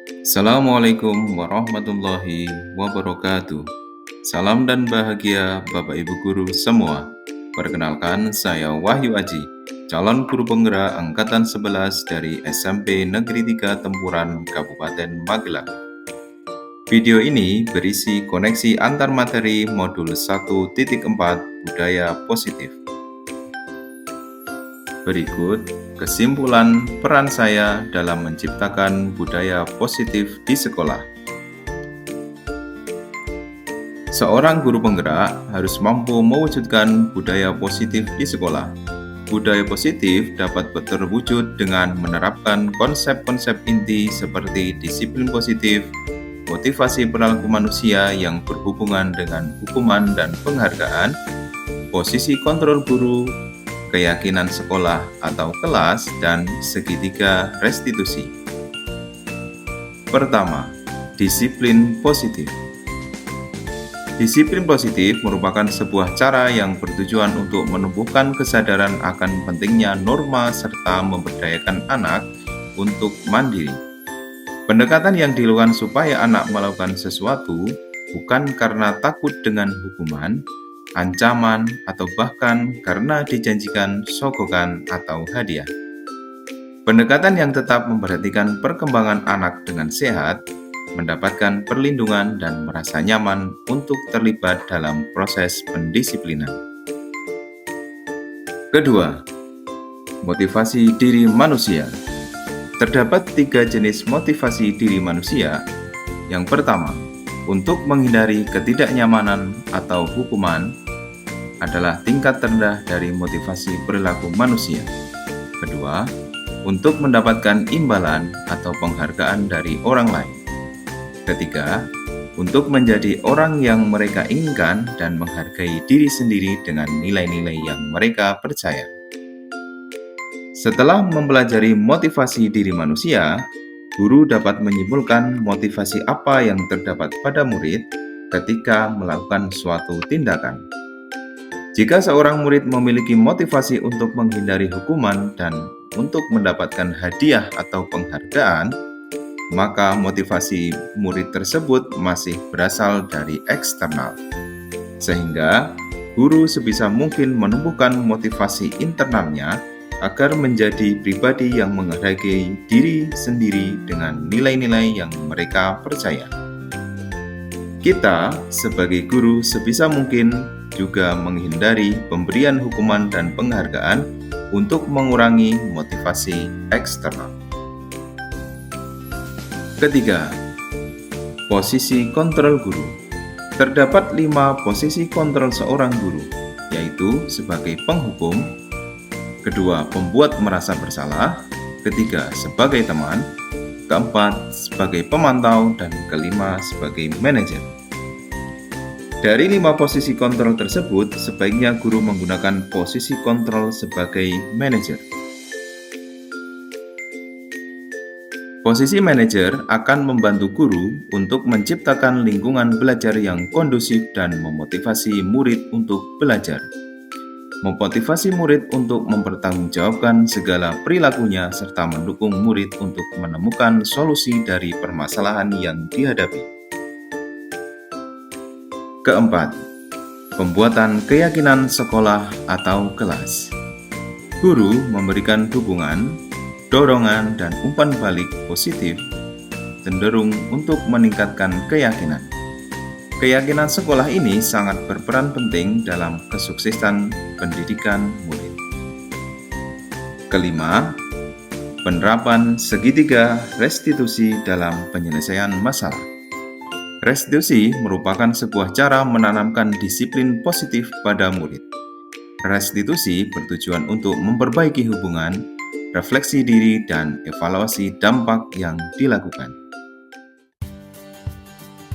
Assalamualaikum warahmatullahi wabarakatuh. Salam dan bahagia Bapak Ibu Guru semua. Perkenalkan, saya Wahyu Aji, calon guru penggerak Angkatan 11 dari SMP Negeri 3 Tempuran, Kabupaten Magelang. Video ini berisi koneksi antar materi modul 1.4 Budaya Positif. Berikut kesimpulan peran saya dalam menciptakan budaya positif di sekolah. Seorang guru penggerak harus mampu mewujudkan budaya positif di sekolah. Budaya positif dapat terwujud dengan menerapkan konsep-konsep inti seperti disiplin positif, motivasi perilaku manusia yang berhubungan dengan hukuman dan penghargaan, posisi kontrol guru, keyakinan sekolah atau kelas, dan segitiga restitusi. Pertama, disiplin positif. Disiplin positif merupakan sebuah cara yang bertujuan untuk menumbuhkan kesadaran akan pentingnya norma serta memberdayakan anak untuk mandiri. Pendekatan yang dilakukan supaya anak melakukan sesuatu bukan karena takut dengan hukuman, ancaman, atau bahkan karena dijanjikan sogokan atau hadiah. Pendekatan yang tetap memperhatikan perkembangan anak dengan sehat, mendapatkan perlindungan dan merasa nyaman untuk terlibat dalam proses pendisiplinan. Kedua, motivasi diri manusia. Terdapat 3 jenis motivasi diri manusia. Yang pertama, untuk menghindari ketidaknyamanan atau hukuman adalah tingkat terendah dari motivasi perilaku manusia. Kedua, untuk mendapatkan imbalan atau penghargaan dari orang lain. Ketiga, untuk menjadi orang yang mereka inginkan dan menghargai diri sendiri dengan nilai-nilai yang mereka percaya. Setelah mempelajari motivasi diri manusia, guru dapat menyimpulkan motivasi apa yang terdapat pada murid ketika melakukan suatu tindakan. Jika seorang murid memiliki motivasi untuk menghindari hukuman dan untuk mendapatkan hadiah atau penghargaan, maka motivasi murid tersebut masih berasal dari eksternal. Sehingga, guru sebisa mungkin menumbuhkan motivasi internalnya agar menjadi pribadi yang menghargai diri sendiri dengan nilai-nilai yang mereka percaya. Kita, sebagai guru, sebisa mungkin juga menghindari pemberian hukuman dan penghargaan untuk mengurangi motivasi eksternal. Ketiga, posisi kontrol guru. Terdapat 5 posisi kontrol seorang guru, yaitu sebagai penghukum, kedua, pembuat merasa bersalah, ketiga, sebagai teman, keempat, sebagai pemantau, dan kelima, sebagai manajer. Dari 5 posisi kontrol tersebut, sebaiknya guru menggunakan posisi kontrol sebagai manajer. Posisi manajer akan membantu guru untuk menciptakan lingkungan belajar yang kondusif dan memotivasi murid untuk belajar. Memotivasi murid untuk mempertanggungjawabkan segala perilakunya serta mendukung murid untuk menemukan solusi dari permasalahan yang dihadapi. Keempat, pembuatan keyakinan sekolah atau kelas. Guru memberikan dukungan, dorongan, dan umpan balik positif cenderung untuk meningkatkan keyakinan. Keyakinan sekolah ini sangat berperan penting dalam kesuksesan pendidikan murid. Kelima, penerapan segitiga restitusi dalam penyelesaian masalah. Restitusi merupakan sebuah cara menanamkan disiplin positif pada murid. Restitusi bertujuan untuk memperbaiki hubungan, refleksi diri, dan evaluasi dampak yang dilakukan.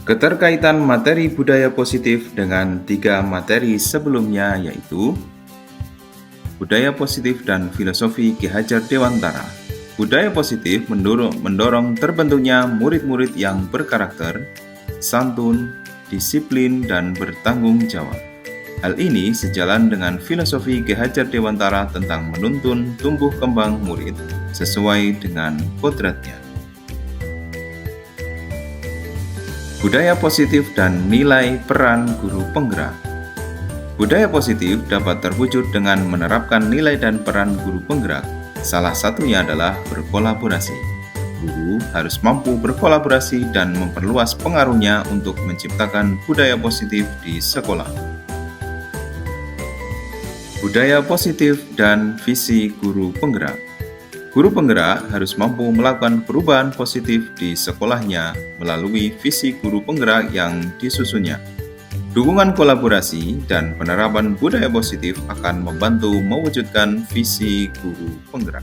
Keterkaitan materi budaya positif dengan 3 materi sebelumnya, yaitu budaya positif dan filosofi Ki Hajar Dewantara. Budaya positif mendorong terbentuknya murid-murid yang berkarakter, santun, disiplin, dan bertanggung jawab. Hal ini sejalan dengan filosofi Ki Hajar Dewantara tentang menuntun tumbuh kembang murid sesuai dengan kodratnya. Budaya positif dan nilai peran guru penggerak. Budaya positif dapat terwujud dengan menerapkan nilai dan peran guru penggerak. Salah satunya adalah berkolaborasi. Guru harus mampu berkolaborasi dan memperluas pengaruhnya untuk menciptakan budaya positif di sekolah. Budaya positif dan visi guru penggerak. Guru penggerak harus mampu melakukan perubahan positif di sekolahnya melalui visi guru penggerak yang disusunnya. Dukungan kolaborasi dan penerapan budaya positif akan membantu mewujudkan visi guru penggerak.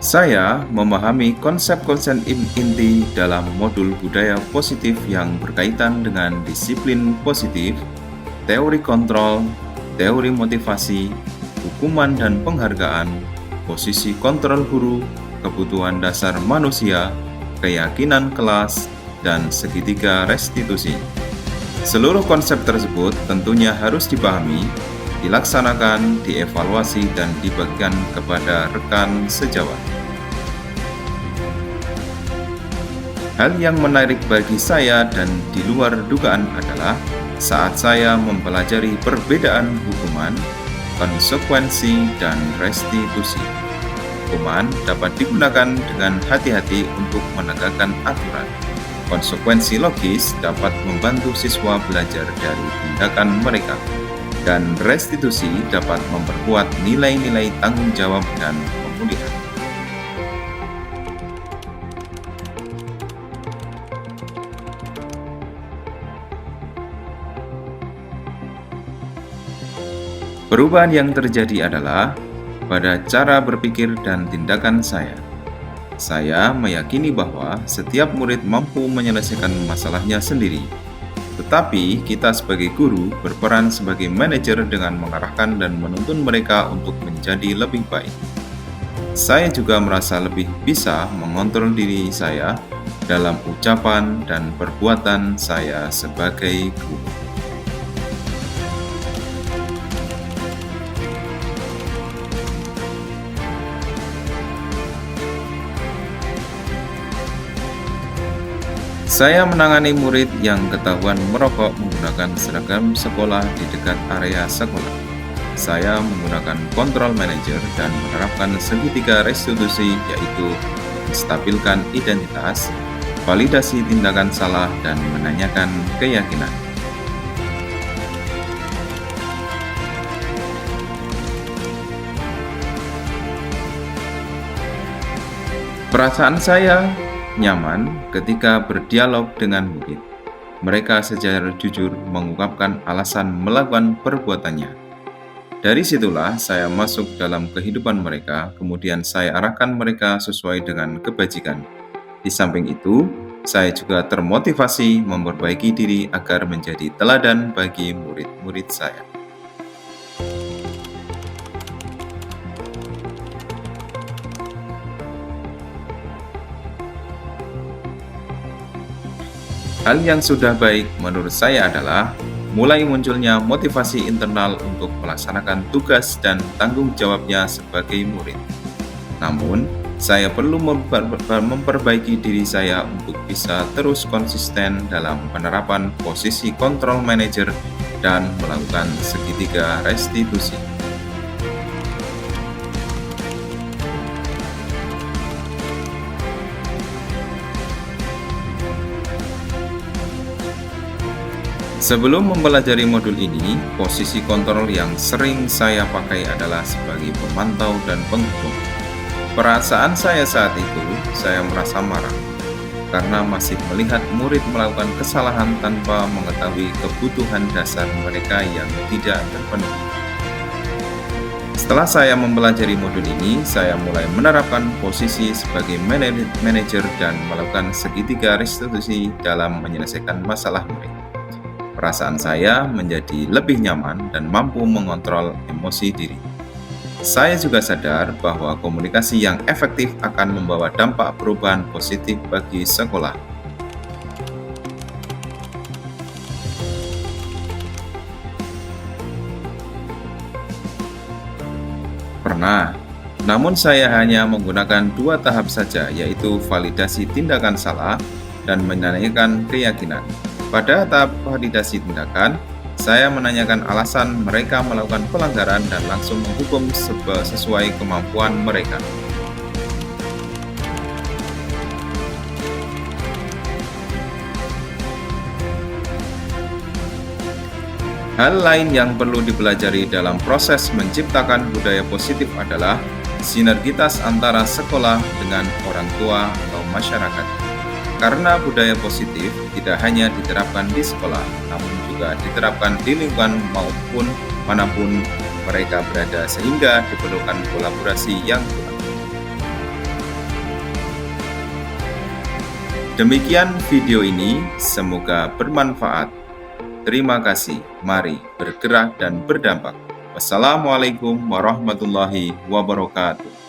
Saya memahami konsep-konsep inti dalam modul budaya positif yang berkaitan dengan disiplin positif, teori kontrol, teori motivasi, hukuman dan penghargaan, posisi kontrol guru, kebutuhan dasar manusia, keyakinan kelas, dan segitiga restitusi. Seluruh konsep tersebut tentunya harus dipahami, dilaksanakan, dievaluasi, dan dibagikan kepada rekan sejawat. Hal yang menarik bagi saya dan di luar dugaan adalah saat saya mempelajari perbedaan hukuman, konsekuensi, dan restitusi. Hukuman dapat digunakan dengan hati-hati untuk menegakkan aturan. Konsekuensi logis dapat membantu siswa belajar dari tindakan mereka. Dan restitusi dapat memperkuat nilai-nilai tanggung jawab dan pemulihan. Perubahan yang terjadi adalah pada cara berpikir dan tindakan saya. Saya meyakini bahwa setiap murid mampu menyelesaikan masalahnya sendiri. Tetapi kita sebagai guru berperan sebagai manajer dengan mengarahkan dan menuntun mereka untuk menjadi lebih baik. Saya juga merasa lebih bisa mengontrol diri saya dalam ucapan dan perbuatan saya sebagai guru. Saya menangani murid yang ketahuan merokok menggunakan seragam sekolah di dekat area sekolah. Saya menggunakan kontrol manajer dan menerapkan segitiga restitusi, yaitu menstabilkan identitas, validasi tindakan salah, dan menanyakan keyakinan. Perasaan saya nyaman ketika berdialog dengan murid. Mereka secara jujur mengungkapkan alasan melakukan perbuatannya. Dari situlah saya masuk dalam kehidupan mereka, kemudian saya arahkan mereka sesuai dengan kebajikan. Di samping itu, saya juga termotivasi memperbaiki diri agar menjadi teladan bagi murid-murid saya. Hal yang sudah baik menurut saya adalah mulai munculnya motivasi internal untuk melaksanakan tugas dan tanggung jawabnya sebagai murid. Namun, saya perlu memperbaiki diri saya untuk bisa terus konsisten dalam penerapan posisi kontrol manajer dan melakukan segitiga restitusi. Sebelum mempelajari modul ini, posisi kontrol yang sering saya pakai adalah sebagai pemantau dan penghukum. Perasaan saya saat itu, saya merasa marah karena masih melihat murid melakukan kesalahan tanpa mengetahui kebutuhan dasar mereka yang tidak terpenuhi. Setelah saya mempelajari modul ini, saya mulai menerapkan posisi sebagai manajer dan melakukan segitiga restitusi dalam menyelesaikan masalah murid. Perasaan saya menjadi lebih nyaman dan mampu mengontrol emosi diri. Saya juga sadar bahwa komunikasi yang efektif akan membawa dampak perubahan positif bagi sekolah. Pernah, namun saya hanya menggunakan 2 tahap saja, yaitu validasi tindakan salah dan menanyakan keyakinan. Pada tahap validasi tindakan, saya menanyakan alasan mereka melakukan pelanggaran dan langsung menghukum sesuai kemampuan mereka. Hal lain yang perlu dipelajari dalam proses menciptakan budaya positif adalah sinergitas antara sekolah dengan orang tua atau masyarakat. Karena budaya positif tidak hanya diterapkan di sekolah, namun juga diterapkan di lingkungan maupun manapun mereka berada, sehingga diperlukan kolaborasi yang kuat. Demikian video ini, semoga bermanfaat. Terima kasih. Mari bergerak dan berdampak. Wassalamualaikum warahmatullahi wabarakatuh.